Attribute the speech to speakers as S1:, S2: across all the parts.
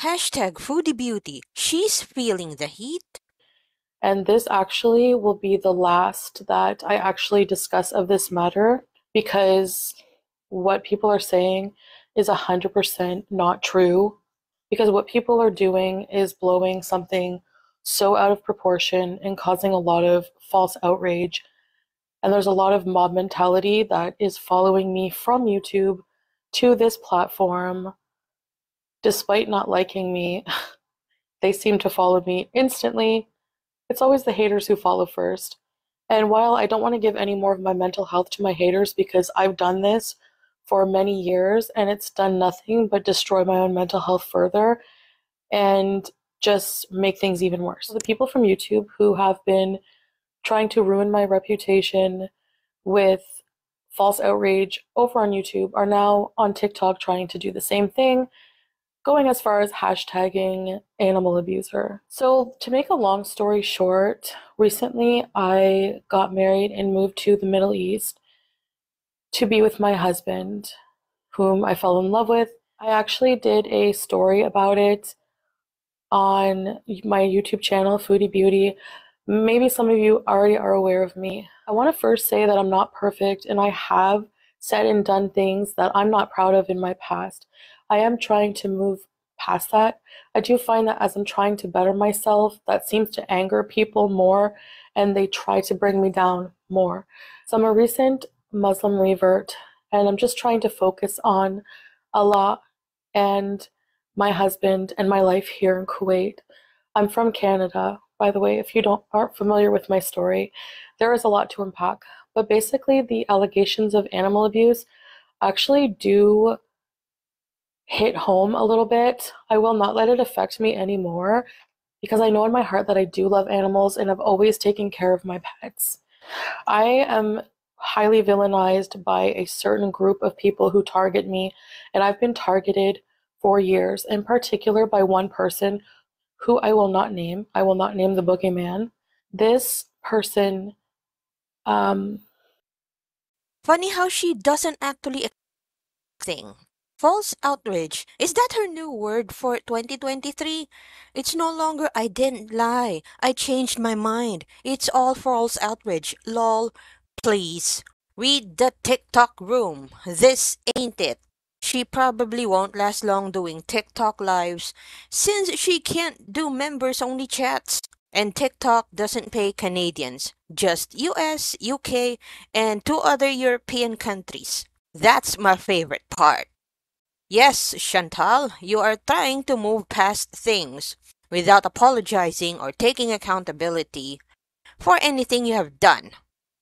S1: Hashtag Foodie Beauty. She's feeling the heat.
S2: And this actually will be the last that I actually discuss of this matter because what people are saying is 100% not true. Because what people are doing is blowing something so out of proportion and causing a lot of false outrage. And there's a lot of mob mentality that is following me from YouTube to this platform. Despite not liking me, they seem to follow me instantly. It's always the haters who follow first. And while I don't want to give any more of my mental health to my haters because I've done this for many years and it's done nothing but destroy my own mental health further and just make things even worse. The people from YouTube who have been trying to ruin my reputation with false outrage over on YouTube are now on TikTok trying to do the same thing, going as far as hashtagging animal abuser. So to make a long story short, recently I got married and moved to the Middle East to be with my husband, whom I fell in love with. I actually did a story about it on my YouTube channel, Foodie Beauty. Maybe some of you already are aware of me. I want to first say that I'm not perfect and I have said and done things that I'm not proud of in my past. I am trying to move past that. I do find that as I'm trying to better myself, that seems to anger people more and they try to bring me down more. So I'm a recent Muslim revert and I'm just trying to focus on Allah and my husband and my life here in Kuwait. I'm from Canada, by the way, if you aren't familiar with my story. There is a lot to unpack, but basically the allegations of animal abuse actually do hit home a little bit. I will not let it affect me anymore because I know in my heart that I do love animals and I've always taken care of my pets. I am highly villainized by a certain group of people who target me, and I've been targeted for years, in particular by one person who I will not name. I will not name the boogeyman. This person,
S1: Funny how she doesn't actually thing. False outrage. Is that her new word for 2023? It's no longer I didn't lie. I changed my mind. It's all false outrage. Lol. Please. Read the TikTok room. This ain't it. She probably won't last long doing TikTok lives since she can't do members only chats. And TikTok doesn't pay Canadians, just US, UK, and two other European countries. That's my favorite part. Yes, Chantal, you are trying to move past things without apologizing or taking accountability for anything you have done.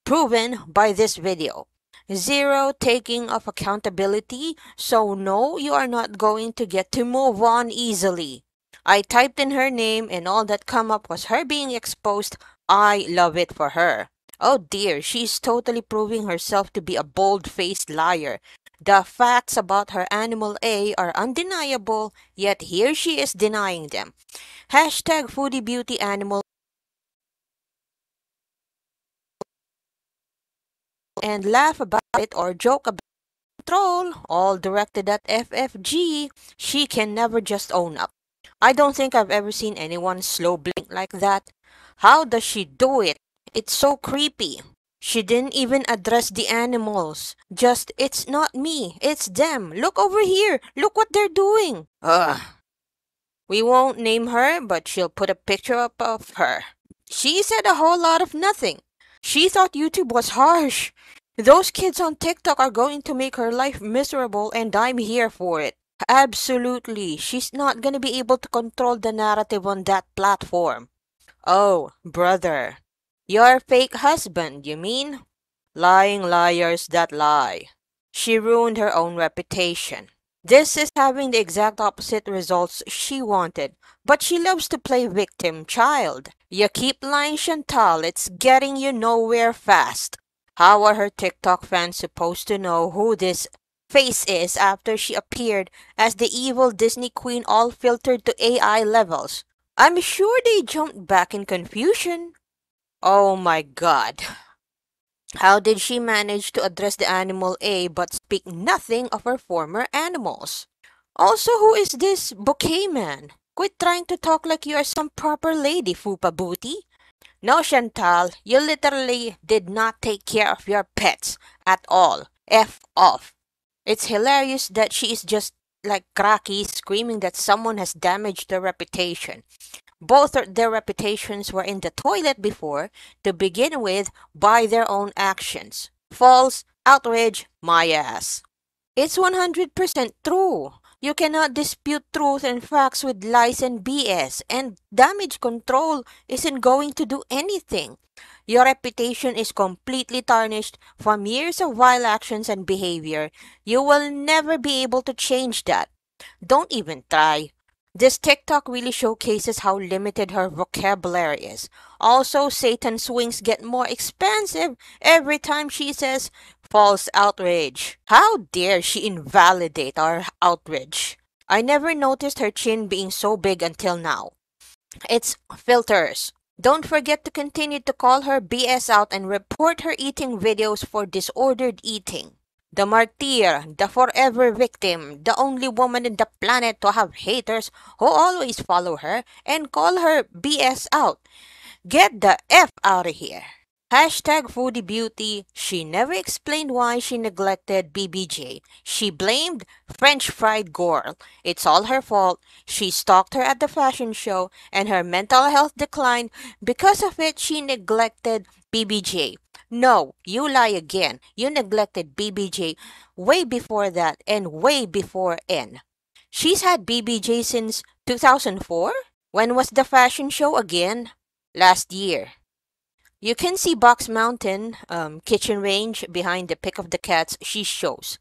S1: Proven by this video. Zero taking of accountability, so no, you are not going to get to move on easily. I typed in her name and all that come up was her being exposed. I love it for her. Oh dear, she's totally proving herself to be a bold-faced liar. The facts about her animal A are undeniable, yet here she is denying them. Hashtag Foodie Beauty Animal and laugh about it or joke about troll, all directed at FFG. She can never just own up. I don't think I've ever seen anyone slow blink like that. How does she do it? It's so creepy. She didn't even address the animals. Just, it's not me, it's them. Look over here. Look what they're doing. Ugh. We won't name her, but she'll put a picture up of her. She said a whole lot of nothing. She thought YouTube was harsh. Those kids on TikTok are going to make her life miserable and I'm here for it. Absolutely. She's not gonna be able to control the narrative on that platform. Oh, brother. Your fake husband, you mean? Lying liars that lie. She ruined her own reputation. This is having the exact opposite results she wanted, but she loves to play victim child. You keep lying, Chantal, it's getting you nowhere fast. How are her TikTok fans supposed to know who this face is after she appeared as the evil Disney queen all filtered to AI levels? I'm sure they jumped back in confusion. Oh my god. How did she manage to address the animal A but speak nothing of her former animals? Also, who is this bouquet man? Quit trying to talk like you are some proper lady, Fupa Booty. No, Chantal, you literally did not take care of your pets at all. F off. It's hilarious that she is just like cracky screaming that someone has damaged their reputation. Both their reputations were in the toilet before, to begin with, by their own actions. False, outrage, my ass. It's 100% true. You cannot dispute truth and facts with lies and BS, and damage control isn't going to do anything. Your reputation is completely tarnished from years of vile actions and behavior. You will never be able to change that. Don't even try. This TikTok really showcases how limited her vocabulary is. Also, Satan's wings get more expansive every time she says false outrage. How dare she invalidate our outrage? I never noticed her chin being so big until now. It's filters. Don't forget to continue to call her BS out and report her eating videos for disordered eating. The martyr, the forever victim, the only woman in the planet to have haters who always follow her and call her BS out. Get the F out of here. Hashtag Foodie Beauty. She never explained why she neglected BBJ. She blamed French fried girl. It's all her fault. She stalked her at the fashion show and her mental health declined. Because of it, she neglected BBJ. No, you lie again. You neglected BBJ way before that and way before N. She's had BBJ since 2004? When was the fashion show again? Last year. You can see Box Mountain, kitchen range behind the pic of the cats she shows.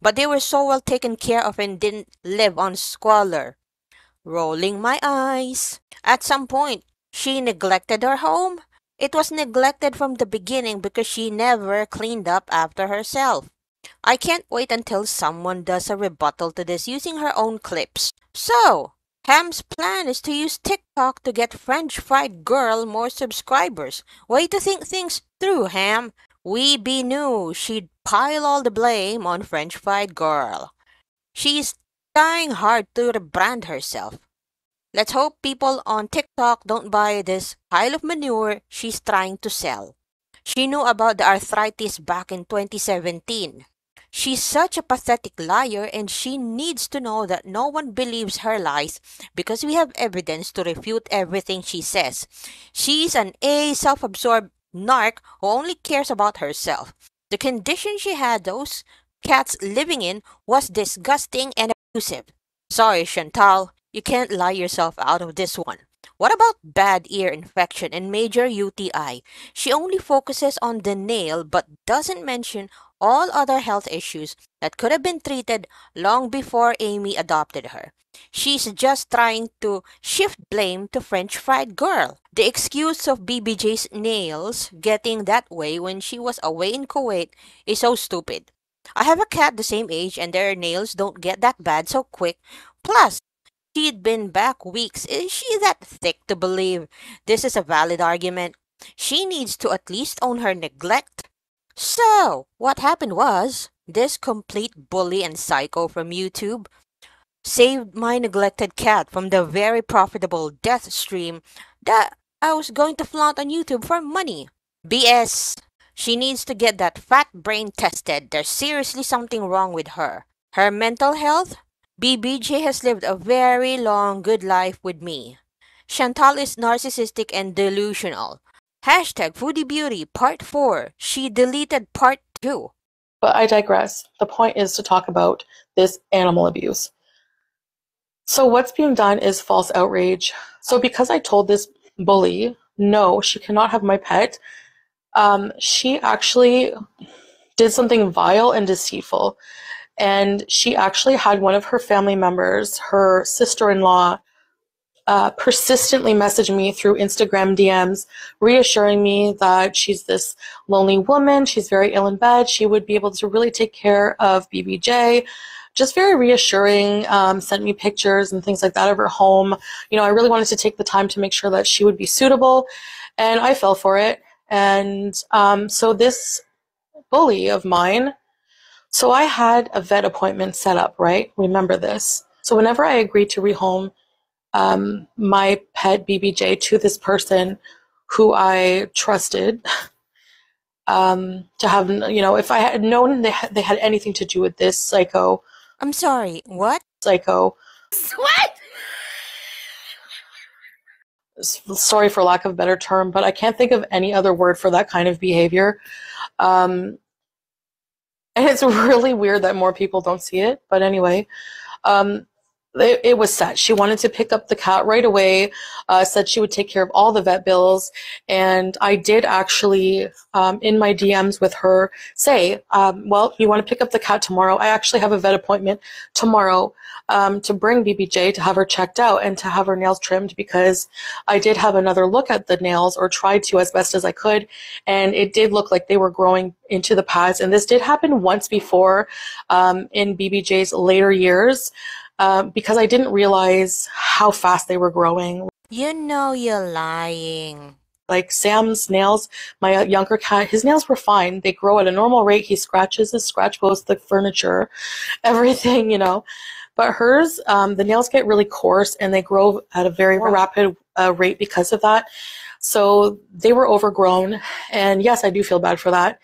S1: But they were so well taken care of and didn't live on squalor. Rolling my eyes. At some point, she neglected her home. It was neglected from the beginning because she never cleaned up after herself. I can't wait until someone does a rebuttal to this using her own clips. So, Ham's plan is to use TikTok to get French fried girl more subscribers. Way to think things through, Ham. We be knew she'd pile all the blame on French fried girl. She's trying hard to rebrand herself. Let's hope people on TikTok don't buy this pile of manure she's trying to sell. She knew about the arthritis back in 2017. She's such a pathetic liar and she needs to know that no one believes her lies because we have evidence to refute everything she says. She's an self-absorbed narc who only cares about herself. The condition she had those cats living in was disgusting and abusive. Sorry, Chantal, you can't lie yourself out of this one. What about bad ear infection and major UTI? She only focuses on the nail but doesn't mention all other health issues that could have been treated long before Amy adopted her. She's just trying to shift blame to French fried girl. The excuse of BBJ's nails getting that way when she was away in Kuwait is so stupid. I have a cat the same age and their nails don't get that bad so quick. Plus, she'd been back weeks. Is she that thick to believe this is a valid argument? She needs to at least own her neglect. So, what happened was, this complete bully and psycho from YouTube saved my neglected cat from the very profitable death stream that I was going to flaunt on YouTube for money. BS. She needs to get that fat brain tested. There's seriously something wrong with her. Her mental health? BBJ has lived a very long, good life with me. Chantal is narcissistic and delusional. Hashtag Foodie Beauty Part 4. She deleted Part 2.
S2: But I digress. The point is to talk about this animal abuse. So what's being done is false outrage. So because I told this bully, no, she cannot have my pet, she actually did something vile and deceitful. And she actually had one of her family members, her sister-in-law, persistently message me through Instagram DMs, reassuring me that she's this lonely woman, she's very ill in bed, she would be able to really take care of BBJ. Just very reassuring, sent me pictures and things like that of her home. You know, I really wanted to take the time to make sure that she would be suitable, and I fell for it. And so this bully of mine, so I had a vet appointment set up, right? Remember this. So whenever I agreed to rehome my pet BBJ to this person who I trusted, to have, you know, if I had known they had anything to do with this
S1: I'm sorry, what?
S2: psycho,
S1: What?
S2: sorry for lack of a better term, but I can't think of any other word for that kind of behavior. And it's really weird that more people don't see it. But anyway, um, it was set. She wanted to pick up the cat right away, said she would take care of all the vet bills. And I did actually, in my DMs with her, say, well, you want to pick up the cat tomorrow? I actually have a vet appointment tomorrow to bring BBJ to have her checked out and to have her nails trimmed, because I did have another look at the nails, or tried to as best as I could. And it did look like they were growing into the pads. And this did happen once before in BBJ's later years. Because I didn't realize how fast they were growing.
S1: You know you're lying.
S2: Like Sam's nails, my younger cat, his nails were fine. They grow at a normal rate. He scratches his scratch post, the furniture, everything, you know. But hers, the nails get really coarse and they grow at a very rapid rate because of that. So they were overgrown. And yes, I do feel bad for that.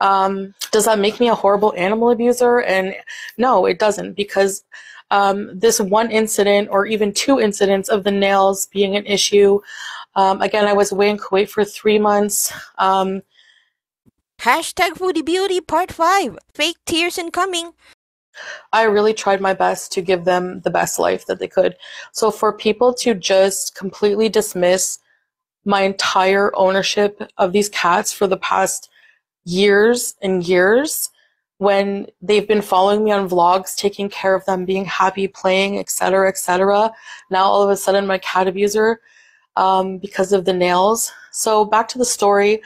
S2: Does that make me a horrible animal abuser? And no, it doesn't, because this one incident, or even two incidents of the nails being an issue. Again, I was away in Kuwait for 3 months.
S1: Hashtag Foodie Beauty Part 5. Fake tears incoming.
S2: I really tried my best to give them the best life that they could. So for people to just completely dismiss my entire ownership of these cats for the past years and years, when they've been following me on vlogs, taking care of them, being happy, playing, etc., etc. Now all of a sudden, my cat abuser, because of the nails. So back to the story.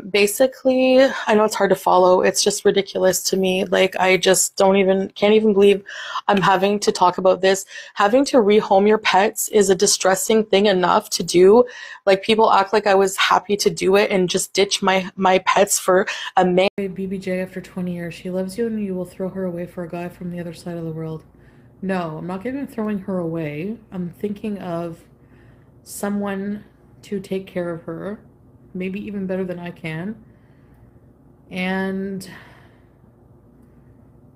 S2: Basically, I know it's hard to follow. It's just ridiculous to me. Like, I just can't even believe I'm having to talk about this. Having to rehome your pets is a distressing thing enough to do. Like, people act like I was happy to do it and just ditch my pets for a man.
S3: BBJ, after 20 years, she loves you and you will throw her away for a guy from the other side of the world. No, I'm not even throwing her away. I'm thinking of someone to take care of her, maybe even better than I can. And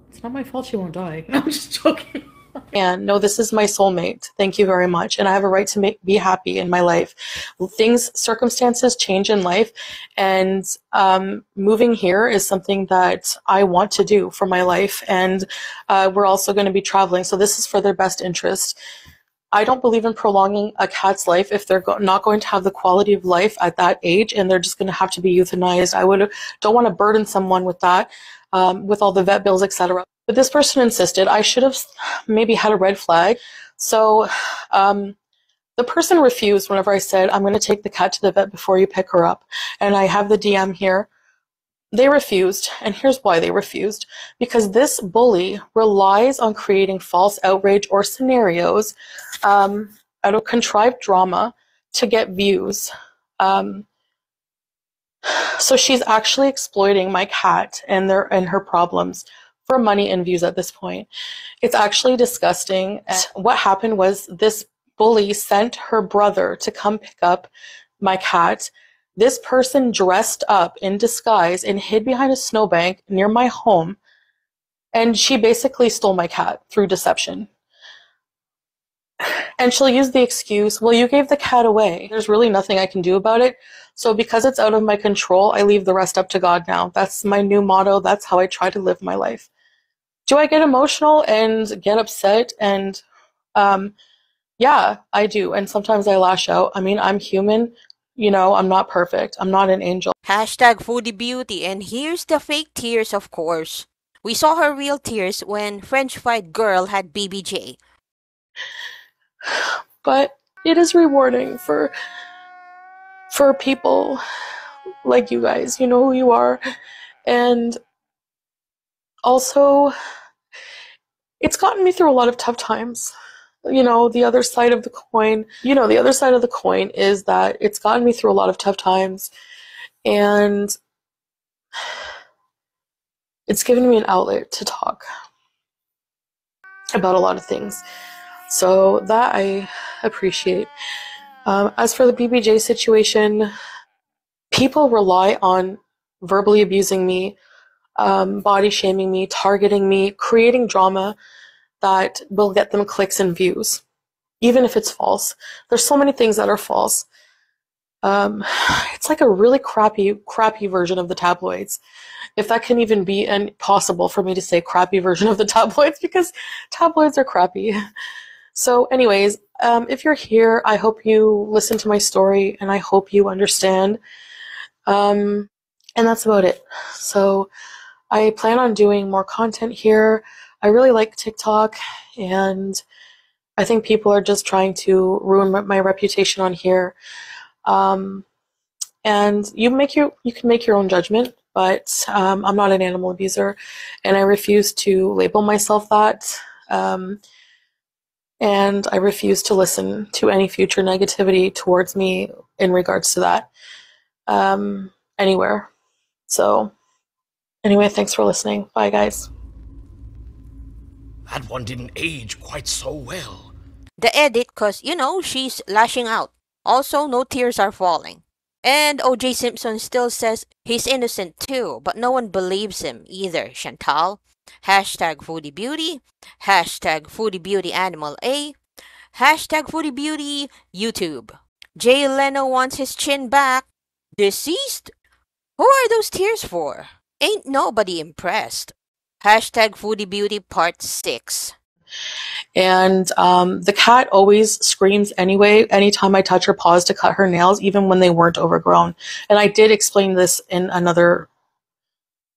S3: it's not my fault she won't die. I'm just joking.
S2: And no, this is my soulmate. Thank you very much. And I have a right to be happy in my life. Circumstances change in life. And moving here is something that I want to do for my life. And we're also going to be traveling. So this is for their best interest. I don't believe in prolonging a cat's life if they're not going to have the quality of life at that age, and they're just going to have to be euthanized. Don't want to burden someone with that, with all the vet bills, etc. But this person insisted. I should have maybe had a red flag. So the person refused whenever I said, I'm going to take the cat to the vet before you pick her up. And I have the DM here. They refused, and here's why they refused. Because this bully relies on creating false outrage or scenarios out of contrived drama to get views. So she's actually exploiting my cat and her problems for money and views at this point. It's actually disgusting. What happened was this bully sent her brother to come pick up my cat. This person dressed up in disguise and hid behind a snowbank near my home, and she basically stole my cat through deception. And she'll use the excuse, well, you gave the cat away. There's really nothing I can do about it. So because it's out of my control, I leave the rest up to God now. That's my new motto. That's how I try to live my life. Do I get emotional and get upset? And yeah, I do. And sometimes I lash out. I mean, I'm human. You know, I'm not perfect. I'm not an angel.
S1: Hashtag Foodie Beauty. And here's the fake tears, of course. We saw her real tears when French-fied girl had BBJ.
S2: But it is rewarding for people like you guys. You know who you are. And also, it's gotten me through a lot of tough times. You know, the other side of the coin is that it's gotten me through a lot of tough times, and it's given me an outlet to talk. about a lot of things. So that I appreciate. As for the BBJ situation, people rely on verbally abusing me, body shaming me, targeting me, creating drama that will get them clicks and views, even if it's false. There's so many things that are false. It's like a really crappy version of the tabloids. If that can even be possible for me to say crappy version of the tabloids, because tabloids are crappy. So anyways, if you're here, I hope you listen to my story and I hope you understand. And that's about it. So I plan on doing more content here. I really like TikTok, and I think people are just trying to ruin my reputation on here. And you can make your own judgment, but I'm not an animal abuser, and I refuse to label myself that. And I refuse to listen to any future negativity towards me in regards to that anywhere. So anyway, thanks for listening. Bye, guys.
S4: That one didn't age quite so well.
S1: The edit, cause she's lashing out. Also, no tears are falling. And OJ Simpson still says he's innocent too, but no one believes him either, Chantal. Hashtag Foodie Beauty. Hashtag Foodie Beauty Animal A. Hashtag Foodie Beauty YouTube. Jay Leno wants his chin back. Deceased? Who are those tears for? Ain't nobody impressed. Hashtag Foodie Beauty Part 6.
S2: And the cat always screams anyway, anytime I touch her paws to cut her nails, even when they weren't overgrown. And I did explain this in another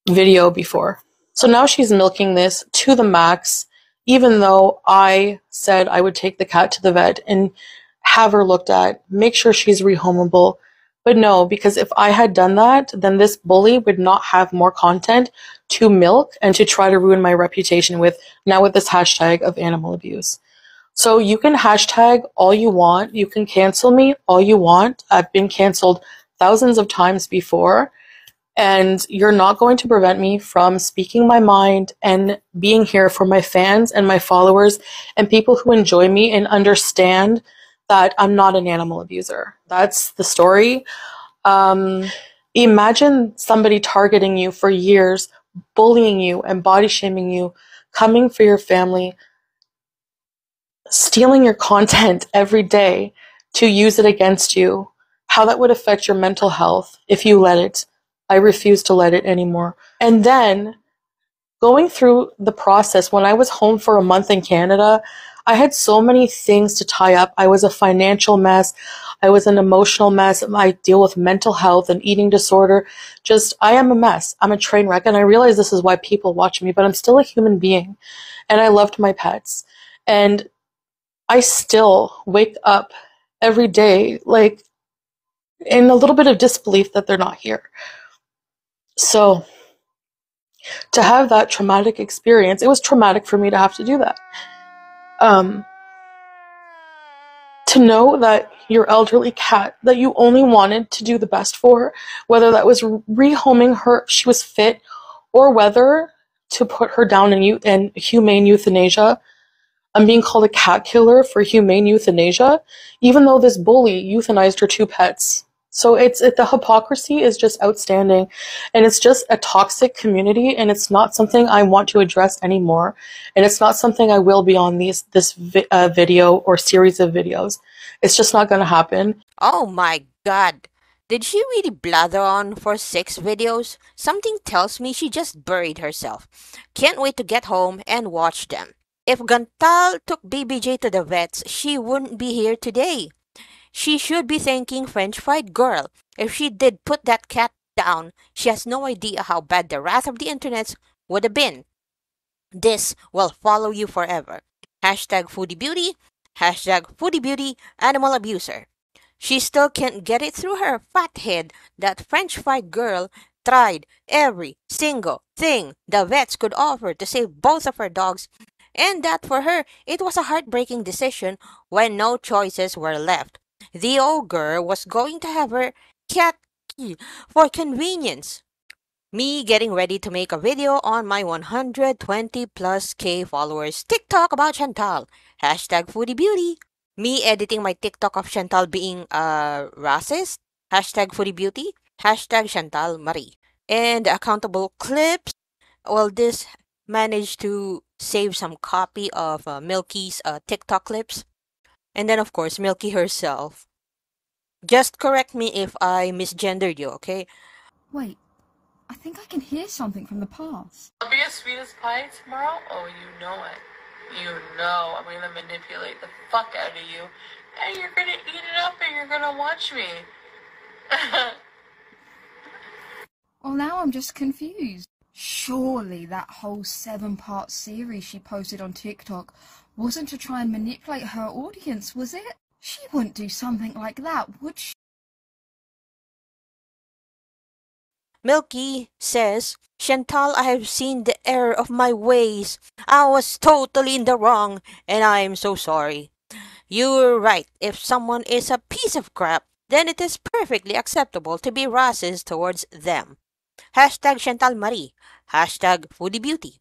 S2: video before. So now she's milking this to the max, even though I said I would take the cat to the vet and have her looked at, make sure she's rehomable. But no, because if I had done that, then this bully would not have more content to milk and to try to ruin my reputation with, now with this hashtag of animal abuse. So you can hashtag all you want. You can cancel me all you want. I've been canceled thousands of times before. And you're not going to prevent me from speaking my mind and being here for my fans and my followers and people who enjoy me and understand that I'm not an animal abuser. That's the story. Imagine somebody targeting you for years, bullying you and body shaming you, coming for your family, stealing your content every day to use it against you, how that would affect your mental health if you let it. I refuse to let it anymore. And then going through the process, when I was home for a month in Canada, I had so many things to tie up. I was a financial mess. I was an emotional mess. I deal with mental health and eating disorder. I am a mess. I'm a train wreck. And I realize this is why people watch me, but I'm still a human being. And I loved my pets. And I still wake up every day, like, in a little bit of disbelief that they're not here. So to have that traumatic experience, it was traumatic for me to have to do that. To know that your elderly cat that you only wanted to do the best for, whether that was rehoming her, she was fit, or whether to put her down in humane euthanasia. I'm being called a cat killer for humane euthanasia, even though this bully euthanized her 2 pets. So the hypocrisy is just outstanding, and it's just a toxic community, and it's not something I want to address anymore, and it's not something I will be on this video or series of videos. It's just not going to happen.
S1: Oh my god. Did she really blather on for 6 videos? Something tells me she just buried herself. Can't wait to get home and watch them. If Gantal took BBJ to the vets, she wouldn't be here today. She should be thanking French fried girl. If she did put that cat down, she has no idea how bad the wrath of the internet would have been. This will follow you forever. Hashtag Foodie Beauty. Hashtag Foodie Beauty Animal Abuser. She still can't get it through her fat head that French fried girl tried every single thing the vets could offer to save both of her dogs, and that for her it was a heartbreaking decision when no choices were left. The old girl was going to have her cat killed for convenience. Me getting ready to make a video on my 120 plus K followers TikTok about Chantal. Hashtag Foodie Beauty. Me editing my TikTok of Chantal being racist. Hashtag Foodie Beauty. Hashtag Chantal Marie. And accountable clips. Well, this managed to save some copy of Milky's TikTok clips. And then, of course, Milky herself. Just correct me if I misgendered you, okay?
S5: Wait, I think I can hear something from the past.
S2: I'll be as sweet as pie tomorrow? Oh, you know it. You know I'm gonna manipulate the fuck out of you. And you're gonna eat it up and you're gonna watch me.
S5: Well, now I'm just confused. Surely that whole 7-part series she posted on TikTok wasn't to try and manipulate her audience, was it? She wouldn't do something like that, would she?
S1: Milky says, Chantal, I have seen the error of my ways. I was totally in the wrong, and I am so sorry. You're right. If someone is a piece of crap, then it is perfectly acceptable to be racist towards them. Hashtag Chantal Marie. Hashtag Foodie Beauty.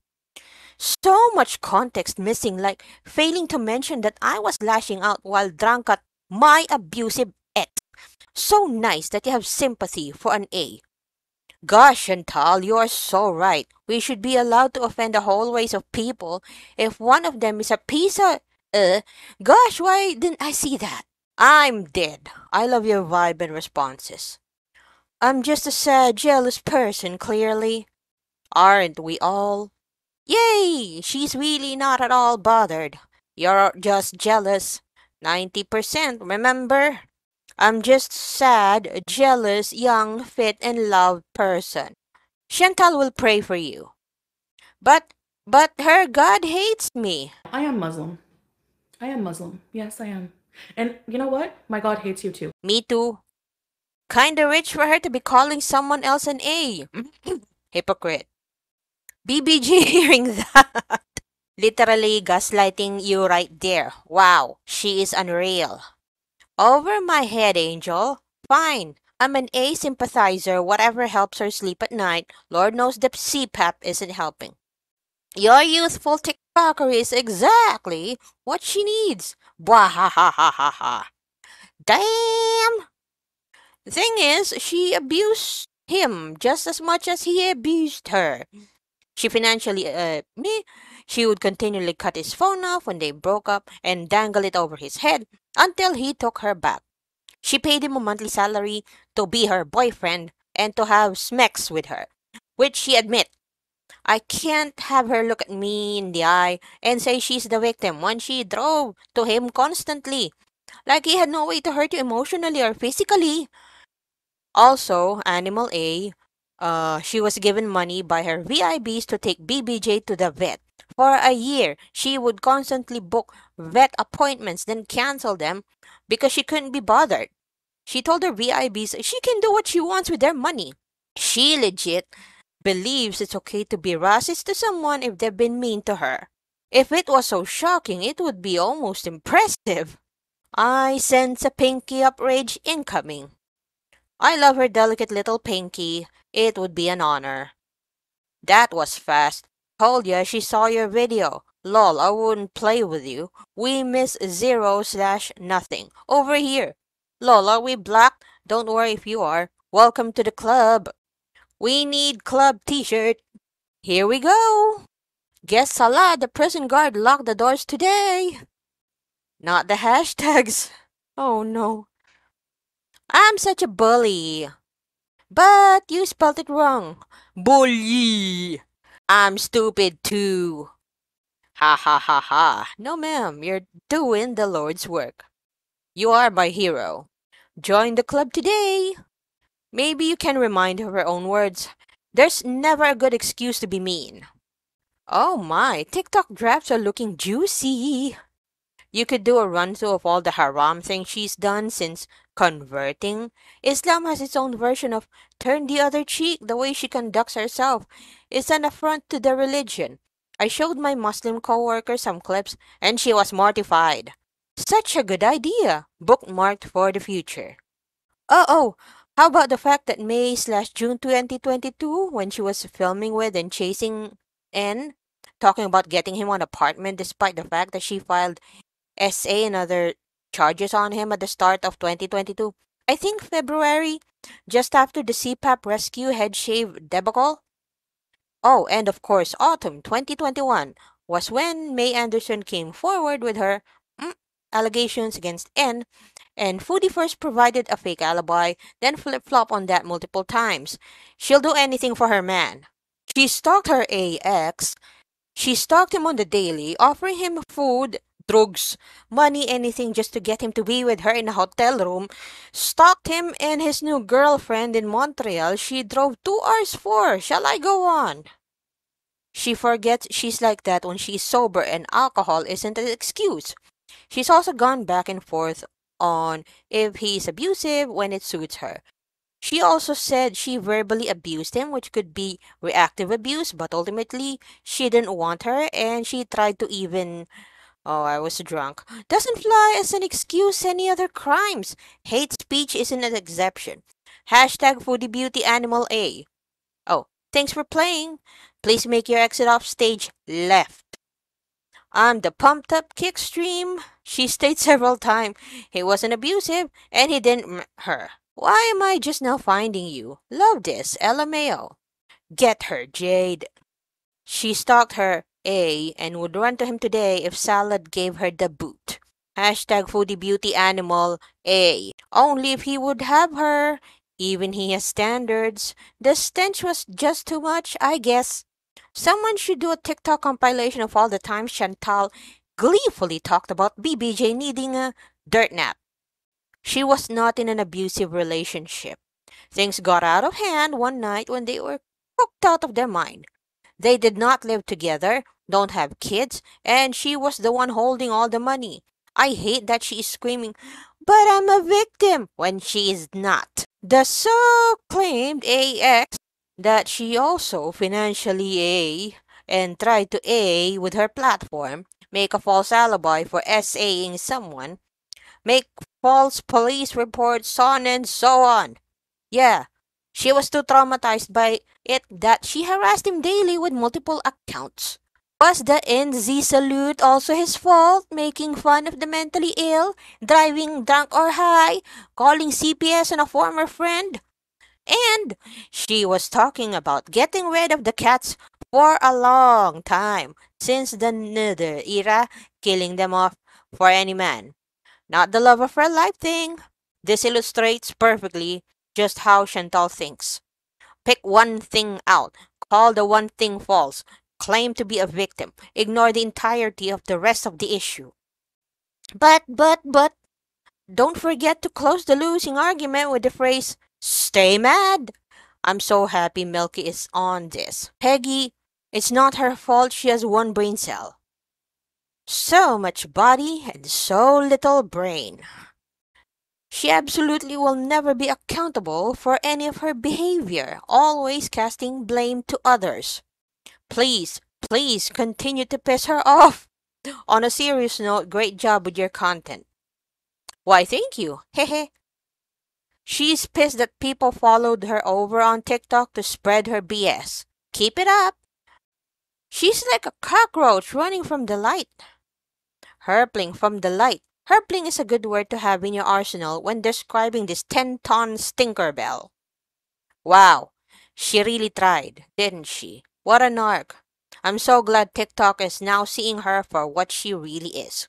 S1: So much context missing, like failing to mention that I was lashing out while drunk at my abusive ex. So nice that you have sympathy for an A. Gosh, Chantal, you are so right. We should be allowed to offend a whole race of people if one of them is a piece of... gosh, why didn't I see that? I'm dead. I love your vibe and responses. I'm just a sad, jealous person, clearly. Aren't we all? Yay! She's really not at all bothered. You're just jealous. 90%, remember? I'm just sad, jealous, young, fit, and loved person. Chantal will pray for you. But her God hates me.
S3: I am Muslim. I am Muslim. Yes, I am. And you know what? My God hates you too.
S1: Me too. Kinda rich for her to be calling someone else an A. Hypocrite. BBG hearing that. Literally gaslighting you right there. Wow, she is unreal. Over my head, Angel. Fine. I'm an A sympathizer. Whatever helps her sleep at night. Lord knows the CPAP isn't helping. Your youthful TikTokery is exactly what she needs. Blah ha ha ha ha ha. Damn! The thing is, she abused him just as much as he abused her. She financially, she would continually cut his phone off when they broke up and dangle it over his head until he took her back. She paid him a monthly salary to be her boyfriend and to have smecks with her, which she admit. I can't have her look at me in the eye and say she's the victim when she drove to him constantly, like he had no way to hurt you emotionally or physically. Also, Animal A, she was given money by her VIBs to take BBJ to the vet. For a year, she would constantly book vet appointments, then cancel them because she couldn't be bothered. She told her VIBs she can do what she wants with their money. She legit believes it's okay to be racist to someone if they've been mean to her. If it was so shocking, it would be almost impressive. I sense a pinky outrage incoming. I love her delicate little pinky. It would be an honor. That was fast. Told ya she saw your video. Lol, I wouldn't play with you. We miss 0/nothing. Over here. Lol, are we black? Don't worry if you are. Welcome to the club. We need club t-shirt. Here we go. Guess Salah, the prison guard, locked the doors today. Not the hashtags. Oh no. I'm such a bully. But you spelled it wrong. Bully. I'm stupid too. Ha ha ha ha. No ma'am, you're doing the Lord's work. You are my hero. Join the club today. Maybe you can remind her own words. There's never a good excuse to be mean. Oh my, TikTok drafts are looking juicy. You could do a run-through of all the haram things she's done since converting. Islam has its own version of turn the other cheek. The way she conducts herself is an affront to the religion. I showed my Muslim coworker some clips and she was mortified. Such a good idea. Bookmarked for the future. Oh, How about the fact that May/June 2022, when she was filming with and chasing N, talking about getting him an apartment despite the fact that she filed SA and other charges on him at the start of 2022? I think February, just after the CPAP rescue head shave debacle. Oh, and of course, autumn 2021 was when May Anderson came forward with her mm, allegations against N, and Foodie first provided a fake alibi, then flip-flop on that multiple times. She'll do anything for her man. She stalked her AX. She stalked him on the daily, offering him food, drugs, money, anything just to get him to be with her in a hotel room. Stalked him and his new girlfriend in Montreal she drove 2 hours for. Shall I go on? She forgets she's like that when she's sober and alcohol isn't an excuse. She's also gone back and forth on if he's abusive when it suits her. She also said she verbally abused him, which could be reactive abuse, but ultimately she didn't want her and she tried to even. Oh, I was drunk. Doesn't fly as an excuse any other crimes. Hate speech isn't an exception. Hashtag Foodie Beauty Animal A. Oh, thanks for playing. Please make your exit off stage left. I'm the pumped up kickstream. She stated several times he wasn't abusive and he didn't her. Why am I just now finding you? Love this, LMAO. Get her, Jade. She stalked her, A, and would run to him today if Salad gave her the boot. Hashtag Foodie Beauty Animal A. Only if he would have her. Even he has standards. The stench was just too much, I guess. Someone should do a TikTok compilation of all the times Chantal gleefully talked about BBJ needing a dirt nap. She was not in an abusive relationship. Things got out of hand one night when they were cooked out of their mind. They did not live together, don't have kids, and she was the one holding all the money. I hate that she is screaming, but I'm a victim, when she is not. The so-claimed AX that she also financially A and tried to A with her platform, make a false alibi for SAing someone, make false police reports, so on and so on. Yeah, she was too traumatized by it that she harassed him daily with multiple accounts. Was the NZ salute also his fault, making fun of the mentally ill, driving drunk or high, calling CPS on a former friend? And she was talking about getting rid of the cats for a long time, since the Nether era, killing them off for any man. Not the love of her life thing. This illustrates perfectly just how Chantal thinks. Pick one thing out, call the one thing false, claim to be a victim, ignore the entirety of the rest of the issue. But, don't forget to close the losing argument with the phrase, stay mad. I'm so happy Milky is on this. Peggy, it's not her fault she has one brain cell. So much body and so little brain. She absolutely will never be accountable for any of her behavior, always casting blame to others. Please, please continue to piss her off. On a serious note, great job with your content. Why, thank you. Hehe. She's pissed that people followed her over on TikTok to spread her BS. Keep it up. She's like a cockroach running from the light. Herpling from the light. Herpling is a good word to have in your arsenal when describing this 10-ton stinker bell. Wow, she really tried, didn't she? What a narc. I'm so glad TikTok is now seeing her for what she really is.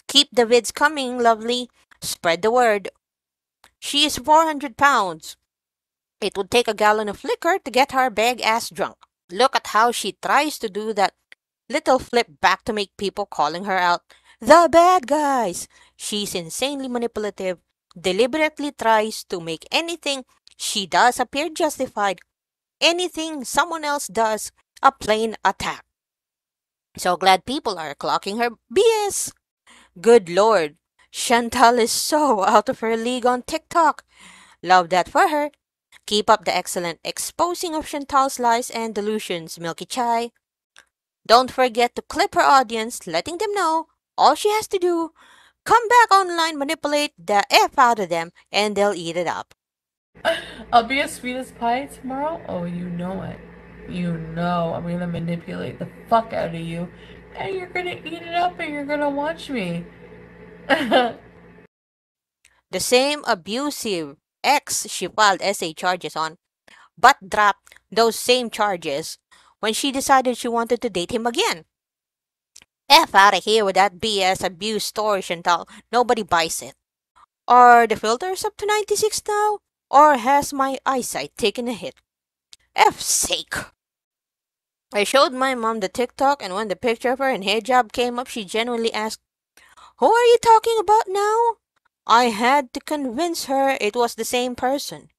S1: Keep the vids coming, lovely. Spread the word. She is 400 pounds. It would take a gallon of liquor to get her big ass drunk. Look at how she tries to do that little flip back to make people calling her out. The bad guys. She's insanely manipulative, deliberately tries to make anything she does appear justified, anything someone else does a plain attack. So glad people are clocking her BS. Good lord, Chantal is so out of her league on TikTok. Love that for her. Keep up the excellent exposing of Chantal's lies and delusions, Milky Chai. Don't forget to clip her audience, letting them know all she has to do, come back online, manipulate the F out of them, and they'll eat it up.
S3: I'll be as sweet as pie tomorrow. Oh, you know it. You know I'm gonna manipulate the fuck out of you, and you're gonna eat it up, and you're gonna watch me.
S1: The same abusive ex she filed essay charges on, but dropped those same charges when she decided she wanted to date him again. F out of here with that BS abuse story, Chantal. Nobody buys it. Are the filters up to 96 now? Or has my eyesight taken a hit? F's sake. I showed my mom the TikTok, and when the picture of her in hijab came up, she genuinely asked, "Who are you talking about now?" I had to convince her it was the same person.